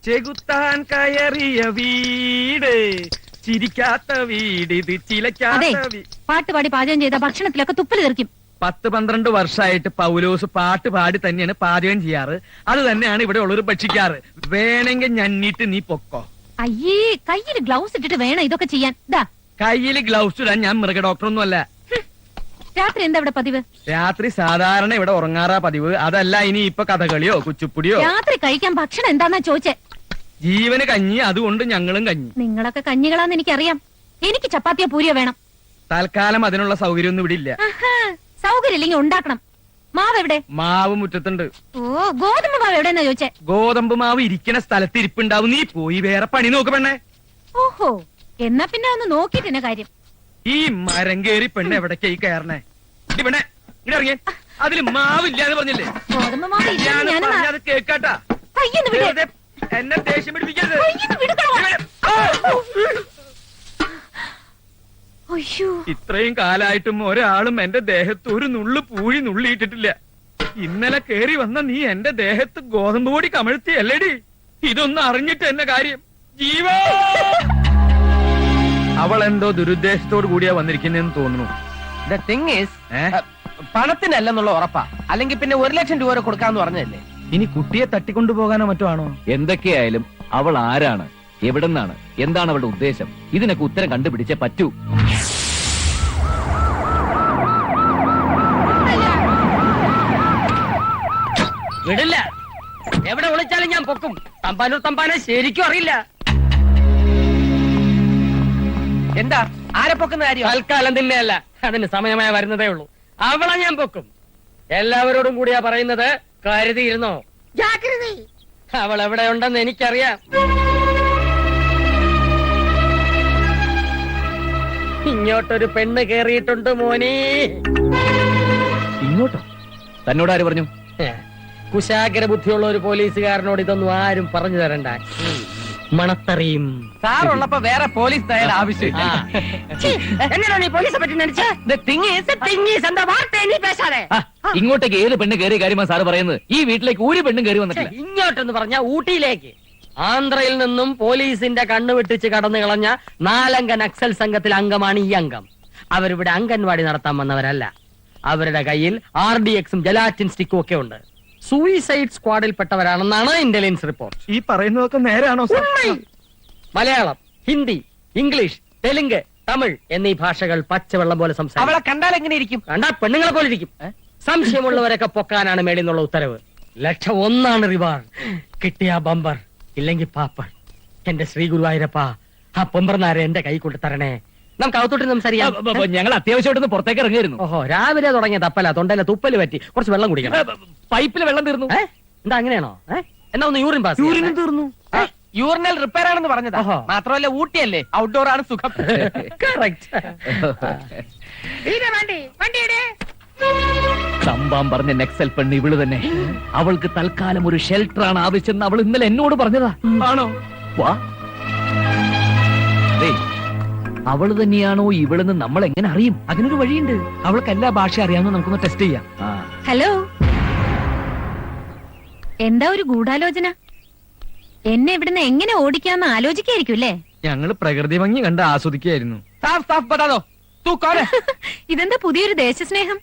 ചെകുത്താൻ കയറിയ വീട്, ചിരിക്കാത്ത വീട്, ഇത് ചിലക്കാത്ത പാട്ട് പാടി പാചകം ചെയ്ത ഭക്ഷണത്തിലൊക്കെ തുപ്പല് തെറിക്കും. 10-12 വർഷമായിട്ട് പൗലോസ് പാട്ട് പാടി തന്നെയാണ് പാചകം ചെയ്യാറ്. അത് തന്നെയാണ് ഇവിടെ ഉള്ളവർ ഭക്ഷിക്കാറ്. വേണമെങ്കിൽ ഞന്നിട്ട് നീ പൊക്കോ. അയ്യേ, കയ്യിൽ ഗ്ലൗസ് ഇട്ടിട്ട് വേണം ഇതൊക്കെ ചെയ്യാൻ. കയ്യില് ഗ്ലൗസ് ഇടാൻ ഞാൻ മൃഗ ഡോക്ടറൊന്നും അല്ല. രാത്രി എന്താ ഇവിടെ പതിവ്? രാത്രി സാധാരണ ഇവിടെ ഉറങ്ങാറാ പതിവ്. അതല്ല ഇനി ഇപ്പൊ കഥകളിയോ കുച്ചുപ്പുടിയോ. രാത്രി കഴിക്കാൻ ഭക്ഷണം എന്താന്നാ ചോദിച്ചേ? ജീവന് കഞ്ഞി, അതുകൊണ്ട് ഞങ്ങളും കഞ്ഞി. നിങ്ങളൊക്കെ കഞ്ഞികളാന്ന് എനിക്കറിയാം. എനിക്ക് ചപ്പാത്തിയോ പൂരിയോ വേണം. തൽക്കാലം അതിനുള്ള സൗകര്യമൊന്നും ഇവിടെ ഇല്ല. സൗകര്യം ഇല്ലെങ്കിൽ ഉണ്ടാക്കണം. മാവ് എവിടെ? മാവ് മുറ്റത്തുണ്ട്. ഓ, ഗോതമ്പ് മാവ് എവിടെന്നാ ചോദിച്ചേ? ഗോതമ്പ് മാവ് ഇരിക്കണ സ്ഥലത്ത് ഇരിപ്പുണ്ടാവും. നീ പോയി വേറെ പണി നോക്ക് പെണ്ണേ. ഓഹോ, എന്നാ പിന്നെ ഒന്ന് നോക്കിട്ടെന്നെ കാര്യം. ഈ മരം കേറി പെണ്ണ് എവിടേക്കായി കയറണേ? പെണ്ണെ ഇവിടെ ഇറങ്ങിയ അതില് മാവില്ലാന്ന് പറഞ്ഞില്ലേ? ഗോതമ്പ് മാവ് അത് കേക്കാട്ടാ. എന്നെ ദേഷ്യം പിടിപ്പിക്കരുത്. ഇത്രയും കാലായിട്ടും ഒരാളും എന്റെ ദേഹത്ത് ഒരു നുള്ളു പൂഴി നുള്ളിയിട്ടിട്ടില്ല. ഇന്നലെ കേറി വന്ന നീ എന്റെ ദേഹത്ത് ഗോതമ്പ് പൊടി കമഴ്ത്തിയല്ലേടി? ഇതൊന്നും അറിഞ്ഞിട്ട് എന്നെ കാര്യം. ജീവ അവൾ എന്തോ ദുരുദ്ദേശത്തോട് കൂടിയാ വന്നിരിക്കുന്നതെന്ന് തോന്നുന്നു. പണത്തിനല്ലെന്നുള്ള ഉറപ്പാ. അല്ലെങ്കിൽ പിന്നെ 1 ലക്ഷം രൂപ വരെ കൊടുക്കാന്ന് പറഞ്ഞതല്ലേ? ഇനി കുട്ടിയെ തട്ടിക്കൊണ്ടുപോകാനോ മറ്റോ ആണോ? എന്തൊക്കെയായാലും അവൾ ആരാണ്, എവിടെന്നാണ്, എന്താണ് അവളുടെ ഉദ്ദേശം? ഇതിനൊക്കെ ഉത്തരം കണ്ടുപിടിച്ചേ പറ്റൂ. വിടില്ല. എവിടെ വിളിച്ചാലും ഞാൻ പൊക്കും. തമ്പാനൂർ തമ്പാനെ ശരിക്കും അറിയില്ല. എന്താ ആരെ പൊക്കുന്ന കാര്യം? തൽക്കാലം തന്നെയല്ല, അതിന് സമയമായി വരുന്നതേ ഉള്ളൂ. അവളെ ഞാൻ പൊക്കും. എല്ലാവരോടും കൂടിയാ പറയുന്നത്, കരുതിയിരുന്നോ? അവൾ എവിടെ ഉണ്ടെന്ന് എനിക്കറിയാം. ഇങ്ങോട്ടൊരു പെണ്ണ് കേറിയിട്ടുണ്ട് മോനെ. ഇങ്ങോട്ടോ? തന്നോട് ആര് പറഞ്ഞു? കുശാഗ്ര ബുദ്ധിയുള്ള ഒരു പോലീസുകാരനോട് ഇതൊന്നും ആരും പറഞ്ഞു തരണ്ട. മണത്തറിയും. സാറുള്ളപ്പോ വേറെ പോലീസ് തയ്യാറ ആവശ്യമില്ല. ഇങ്ങോട്ടേക്ക് ഏത് പെണ്ണ് കയറിയ കാര്യമാണ് സാറ് പറയുന്നത്? ഈ വീട്ടിലേക്ക് ഒരു പെണ്ണും കയറി വന്നിട്ടില്ല. ഇങ്ങോട്ടെന്ന് പറഞ്ഞ ഊട്ടിയിലേക്ക്. ആന്ധ്രയിൽ നിന്നും പോലീസിന്റെ കണ്ണു വെട്ടിച്ച് കടന്നു കളഞ്ഞ 4 അംഗ നക്സൽ സംഘത്തിൽ അംഗമാണ് ഈ അംഗം. അവരിവിടെ അംഗൻവാടി നടത്താൻ വന്നവരല്ല. അവരുടെ കയ്യിൽ RDXും ജലാറ്റിൻ സ്റ്റിക്കും ഒക്കെ ഉണ്ട്. സൂയിസൈഡ് സ്ക്വാഡിൽപ്പെട്ടവരാണെന്നാണ് ഇന്റലിജൻസ് റിപ്പോർട്ട്. ഈ പറയുന്നതൊക്കെ നേരാണോ? മലയാളം, ഹിന്ദി, ഇംഗ്ലീഷ്, തെലുങ്ക്, തമിഴ് എന്നീ ഭാഷകൾ പച്ചവെള്ളം പോലെ സംസാരിക്കും. അവളെ കണ്ടാൽ എങ്ങനെ ഇരിക്കും? കണ്ടാ പെണ്ണുങ്ങളെ പോലെ ഇരിക്കും. സംശയമുള്ളവരൊക്കെ പൊക്കാനാണ് മേളിൽ നിന്നുള്ള ഉത്തരവ്. 1,01,000 റിവാർഡ്. കിട്ടിയ ബമ്പർ, ഇല്ലെങ്കിൽ പാപ്പർ. എന്റെ ശ്രീ ഗുരുവായൂരപ്പ, ആ പൊമ്പർനാരെ എന്റെ കൈ കൊണ്ട് തരണേ. നമുക്ക് അകത്തോട്ട് സംസാരിക്കാം. ഞങ്ങൾ അത്യാവശ്യമായിട്ടൊന്ന് പുറത്തേക്ക് ഇറങ്ങിയിരുന്നു. ഓഹോ, രാവിലെ തുടങ്ങിയ തപ്പല. തൊണ്ടയിലെ തുപ്പല് പറ്റി. കുറച്ച് വെള്ളം കുടിക്കണം. പൈപ്പിൽ വെള്ളം തീർന്നു. എന്താ അങ്ങനെയാണോ? എന്നാ ഒന്ന് യൂറിൻ പാസ്. യൂറിനും തീർന്നു. യൂറിനൽ റിപ്പയർ ആണെന്ന് പറഞ്ഞതാ. മാത്രമല്ല ഊട്ടിയല്ലേ, ഔട്ട്ഡോർ ആണ് സുഖം. തമ്പാൻ പറഞ്ഞ നക്സൽ പെണ്ണ് ഇവള് തന്നെ. അവൾക്ക് തൽക്കാലം ഒരു ഷെൽട്ടർ ആണ് ആവശ്യം. അവൾ ഇന്നലെ എന്നോട് പറഞ്ഞതാ. ആണോ? വാ. അവള് തന്നെയാണോ ഇവളെന്ന് നമ്മൾ എങ്ങനെ അറിയും? അതിനൊരു വഴിയുണ്ട്. അവൾക്ക് എല്ലാ ഭാഷ അറിയാമെന്ന് നമുക്കൊന്ന് ടെസ്റ്റ് ചെയ്യാം. ഹലോ, എന്താ ഒരു ഗൂഢാലോചന? എന്നെ ഇവിടുന്ന് എങ്ങനെ ഓടിക്കാന്ന് ആലോചിക്കായിരിക്കും അല്ലേ? ഞങ്ങള് പ്രകൃതി ഭംഗി കണ്ട് ആസ്വദിക്കായിരുന്നു. ഇതെന്താ പുതിയൊരു ദേശസ്നേഹം?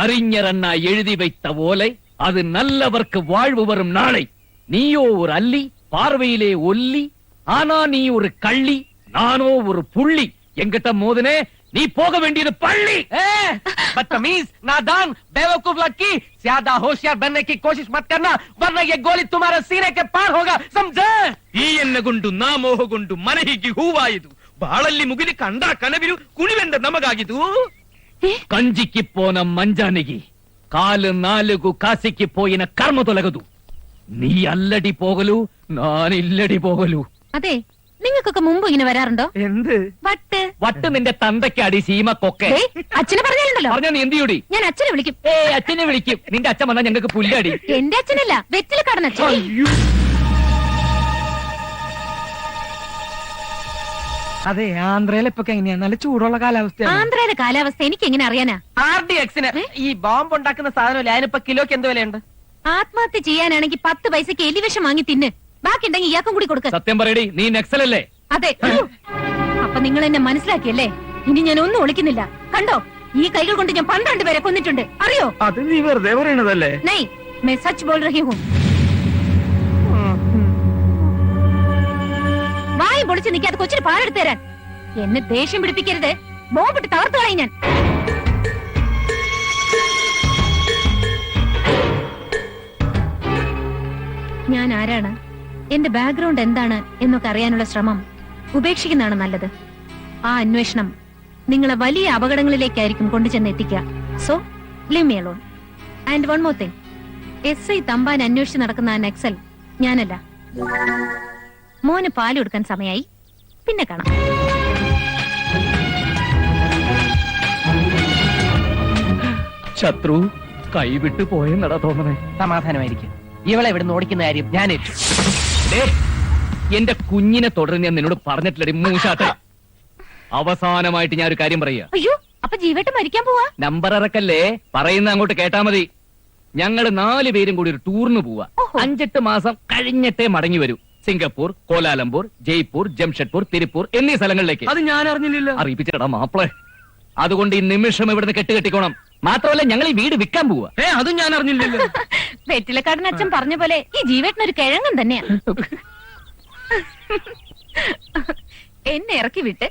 അറിഞ്ഞറണ്ണ എഴുതി വെച്ച പോലെ അത് നല്ലവർക്ക് വാഴ്വ് വരും നാളെ. നീയോ ഒരു അല്ലി, പാർവയിലെ ഒല്ലി. ആനാ നീ ഒരു കള്ളി, നാനോ ഒരു പുള്ളി. എങ്കിട്ട മോദനെ നീ പോക വേണ്ടിയത് പള്ളി. बदतमीज, नादान, बेवकूफ लड़की, ज्यादा होशियार बनने की कोशिश मत करना, वरना ये गोली तुम्हारे सीने के पार होगा, समझे? ഈ എന്നെ കൊണ്ടു നാമോഹ കൊണ്ടു മനഹിക്ക് ഹൂവായതു ബാളല്ലി മുകില് കണ്ട കനവിരു കുണിവെണ്ട നമകാകിതു. ಕಂಜಿಕ್ಕಿ ಪೋನ ಮಂಜಾನಿಗಿ ಕಾಲು 4 ಕಾಸಿಕ್ಕಿ ಪೋಯಿನ ಕರ್ಮ ತೊಲಗದು. നീ അല്ലടി പോകലു, ഞാനില്ലടി പോകലു. അതെ, നിങ്ങൾക്കൊക്കെ മുമ്പ് ഇങ്ങനെ വരാറുണ്ടോ? എന്ത് വട്ട്? വട്ട് നിന്റെ തന്തയ്ക്കടി സീമക്കൊക്കെ. അച്ഛനെ പറഞ്ഞാലുണ്ടല്ലോ. പറഞ്ഞ നീ എന്ത് ചെയ്യൂടി? ഞാൻ അച്ഛനെ വിളിക്കും. അച്ഛനെ വിളിക്കും. നിന്റെ അച്ഛൻ വന്നാൽ ഞങ്ങൾക്ക് പുല്ലടി. എന്റെ അച്ഛനല്ല, വെറ്റില കടന്ന അച്ഛൻ. അതെ, ആന്ധ്രയിലെ ഇപ്പൊ എങ്ങനെയാ? നല്ല ചൂടുള്ള കാലാവസ്ഥ. ആന്ധ്രയിലെ കാലാവസ്ഥ എനിക്ക് എങ്ങനെ അറിയാനാ? RDXന് ഈ ബോംബ് ഉണ്ടാക്കുന്ന സാധനമല്ലേ, അതിനിപ്പോ കിലോക്ക് എന്ത് വിലയുണ്ട്? ആത്മഹത്യ ചെയ്യാനാണെങ്കിൽ 10 പൈസക്ക് എലിവിഷം വാങ്ങി തിന്ന്. ബാക്കി ഉണ്ടെങ്കിൽ ഇയാൾക്കും കൂടി കൊടുക്ക. സത്യം പറയടി, നീ നക്സലല്ലേ? അതെ. അപ്പൊ നിങ്ങൾ എന്നെ മനസ്സിലാക്കിയല്ലേ? ഇനി ഞാൻ ഒന്നും ഒളിക്കുന്നില്ല. കണ്ടോ, ഈ കൈകൾ കൊണ്ട് ഞാൻ 12 പേരെ കൊന്നിട്ടുണ്ട്. അറിയോ? അത് നീ വെറുതെ പറയണതല്ലേ? നൈ, मैं सच बोल रही हूँ. വായും പൊളിച്ച് നിൽക്കാതെ കൊച്ചിന് പാലെടുത്ത് തരാൻ. എന്നെ ദേഷ്യം പിടിപ്പിക്കരുത്. ബോംബിട്ട് തകർത്തു കളയും ഞാൻ. ഞാൻ ആരാണ്, എന്റെ ബാക്ക്ഗ്രൗണ്ട് എന്താണ് എന്നൊക്കെ അറിയാനുള്ള ശ്രമം ഉപേക്ഷിക്കുന്നതാണ് നല്ലത്. ആ അന്വേഷണം നിങ്ങളെ വലിയ അപകടങ്ങളിലേക്കായിരിക്കും കൊണ്ടുചെന്ന് എത്തിക്കുക. So leave me alone. And one more thing, SI Thampan അന്വേഷിച്ച് നടക്കുന്ന ആ നക്സൽ ഞാനല്ല. മോന് പാല് കൊടുക്കാൻ സമയായി. പിന്നെ കാണാം. ശത്രു കൈവിട്ട് പോയെന്നടാ തോന്നണേ. സമാധാനമായിരിക്കും. ഇവളെ ഇവിടെ ഓടിക്കുന്ന കാര്യം ഞാൻ ഏറ്റു. ദേ, എന്റെ കുഞ്ഞിനെ തുടർന്ന് ഞാൻ നിന്നോട് പറഞ്ഞിട്ടില്ലടി മൂശാത്ത. അവസാനമായിട്ട് ഞാൻ ഒരു കാര്യം പറയാ. അയ്യോ, അപ്പൊ ജീവേട്ട് മരിക്കാൻ പോവാ? നമ്പർ ഇറക്കല്ലേ, പറയുന്ന അങ്ങോട്ട് കേട്ടാ മതി. ഞങ്ങള് 4 പേരും കൂടി ഒരു ടൂറിന് പോവാ. ഓഹോ. 5-8 മാസം കഴിഞ്ഞിട്ടേ മടങ്ങി വരൂ. സിംഗപ്പൂർ, കോലാലംപൂർ, ജയ്പൂർ, ജംഷഡ്പൂർ, തിരുപ്പൂർ എന്നീ സ്ഥലങ്ങളിലേക്ക്. അത് ഞാൻ അറിഞ്ഞില്ലല്ലോ. അറിയിപ്പിച്ചടാ മാപ്പിളെ. അതുകൊണ്ട് ഈ നിമിഷം ഇവിടുന്ന് കെട്ടുകെട്ടിക്കോണം. മാത്രമല്ല, ഞങ്ങൾ ഈ വീട് വിൽക്കാൻ പോവാ. അതും ഞാൻ അറിഞ്ഞില്ലല്ലോ. വെറ്റിലക്കാടൻ അച്ഛൻ പറഞ്ഞ പോലെ ഈ ജീവേട്ടനൊരു കിഴങ്ങൻ തന്നെയാ. എന്നെ ഇറക്കി വിട്ട്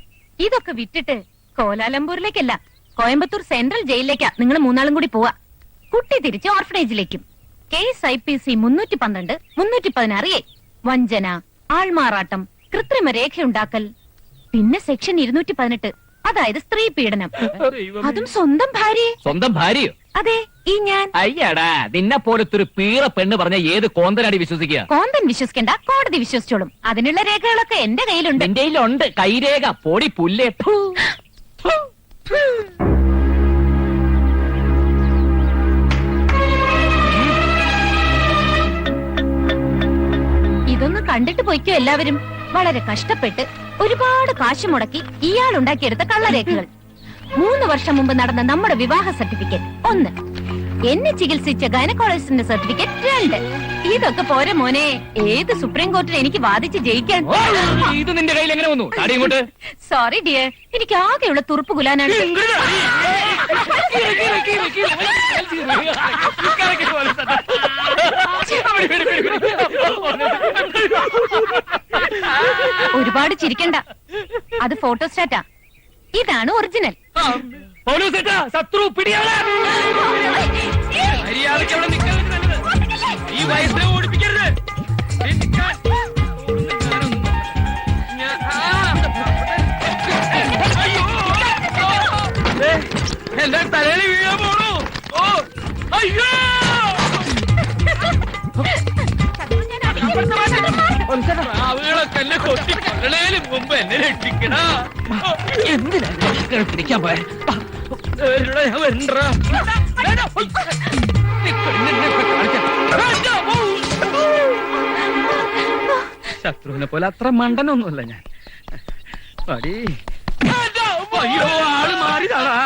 ഇതൊക്കെ വിറ്റിട്ട് കോലാലംപൂരിലേക്കല്ല, കോയമ്പത്തൂർ സെൻട്രൽ ജയിലിലേക്കാ നിങ്ങൾ 3 കൂടി പോവാ. കുട്ടി തിരിച്ച് ഓർഫനേജിലേക്കും. കേസ് IPC 312, 316 വഞ്ചന, ആൾമാറാട്ടം, കൃത്രിമ രേഖയുണ്ടാക്കൽ, പിന്നെ സെക്ഷൻ 218, അതായത് സ്ത്രീ പീഡനം. അതും സ്വന്തം ഭാര്യയെ. സ്വന്തം ഭാര്യയോ? അതെ, ഈ ഞാൻ. അയ്യടാ, നിന്നെ പോലത്തെ ഒരു പീറ പെണ്ണ് പറഞ്ഞ ഏത് കോന്തനാടി വിശ്വസിക്കുക? കോന്തൻ വിശ്വസിക്കണ്ട, കോടതി വിശ്വസിച്ചോളും. അതിനുള്ള രേഖകളൊക്കെ എന്റെ കയ്യിലുണ്ട്. എന്റെ കയ്യിലുണ്ട് കൈരേഖ. പൊടി പുല്ലേ. ഇതൊന്ന് കണ്ടിട്ട് പോയിക്കോ എല്ലാവരും. വളരെ കഷ്ടപ്പെട്ട് ഒരുപാട് കാശ് മുടക്കി ഇയാൾ ഉണ്ടാക്കിയെടുത്ത കള്ളരേഖകൾ. 3 വർഷം മുമ്പ് നടന്ന നമ്മുടെ വിവാഹ സർട്ടിഫിക്കറ്റ് 1, എന്നെ ചികിത്സിച്ച ഗൈനക്കോളജിസ്റ്റിന്റെ സർട്ടിഫിക്കറ്റ് 2. ഇതൊക്കെ പോരെ മോനെ, ഏത് സുപ്രീം കോർട്ടിൽ എനിക്ക് വാദിച്ച് ജയിക്കാൻ. ഇത് നിന്റെ കയ്യിൽ എങ്ങനെ വന്നു? താടി ഇങ്ങോട്ട്. സോറി ഡിയർ, എനിക്ക് ആകെയുള്ള തുറുപ്പ് കുലാനാണ്. ഒരുപാട് ചിരിക്കണ്ട, അത് ഫോട്ടോസ്റ്റാറ്റാ. ഇതാണ് ഒറിജിനൽ. ശത്രു പിടിയാളെ. മര്യാദയ്ക്ക് അവിടെ നിൽക്കാൻ നല്ലത്. ഈ വയസ്സിനെ ഓടിപ്പിക്കരുത്. എന്റെ തലയിൽ വീഴാൻ പോണു. ഓ അയ്യോ, ആവുകളൊക്കെ എന്നെ കൊത്തി കൊല്ലണേലും മുമ്പ് എന്നെ രക്ഷിക്കണ. എന്തിനാ പിടിക്കാൻ പോയ? ഞാൻ വരണ്ടാ. ശത്രുവിനെ പോലെ അത്ര മണ്ടനൊന്നുമല്ല ഞാൻ. പടി. അയ്യോ, ആള് മാറിയതാടാ.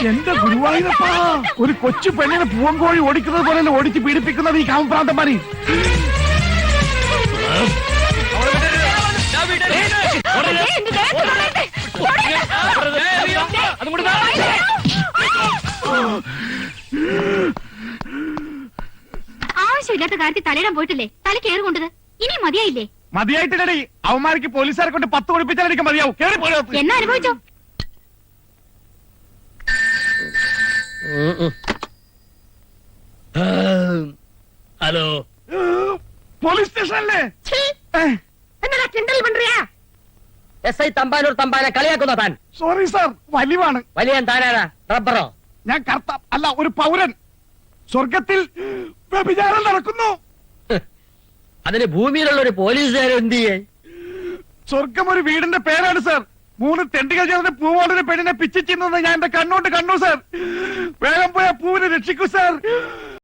എന്റെ ഗുരുവായൂരപ്പാ, ഒരു കൊച്ചു പെണ്ണിനെ പൂവങ്കോഴി ഓടിക്കുന്നത് പോലെ ഓടിച്ച് പീഡിപ്പിക്കുന്നത് ഈ കാമപ്രാന്തമാരി. ആവശ്യമില്ലാത്ത കാര്യത്തിൽ തലയിടാൻ പോയിട്ടില്ലേ? തല കയറി കൊണ്ടത് ഇനി മതിയായില്ലേ? മതിയായിട്ടില്ലടി, അവന്മാർക്ക് പോലീസുകാരെ കൊണ്ട് 10 കൊടുപ്പിച്ചാൽ എനിക്ക് മതിയാവും. കേറി പോയോ? എന്നാ അനുഭവിച്ചോ? Hello, police സ്റ്റേഷനല്ലേ? എന്നാ കിണ്ടൽ പண்றியா? SI തമ്പാനൂർ തമ്പാനെ കളിയാക്കുന്ന താൻ. സോറി സാർ, വലിവാണ്. വലിയ താനാരാ? റബ്ബറോ? ഞാൻ കർത്ത അല്ല, ഒരു പൗരൻ. സ്വർഗത്തിൽ വ്യഭിചാരം നടക്കുന്നു. അതിന് ഭൂമിയിലുള്ള ഒരു പോലീസുകാരൻ എന്ത് ചെയ്യേ? സ്വർഗം ഒരു വീടിന്റെ പേരാണ് സാർ. 3 തെണ്ടികൾ ചേർന്ന് പൂവോടൊരു പെണ്ണിനെ പിച്ചിച്ചിരുന്നത് ഞാൻ എന്റെ കണ്ണോട്ട് കണ്ടു സാർ. വേഗം പോയ പൂവിനെ രക്ഷിക്കൂ സാർ.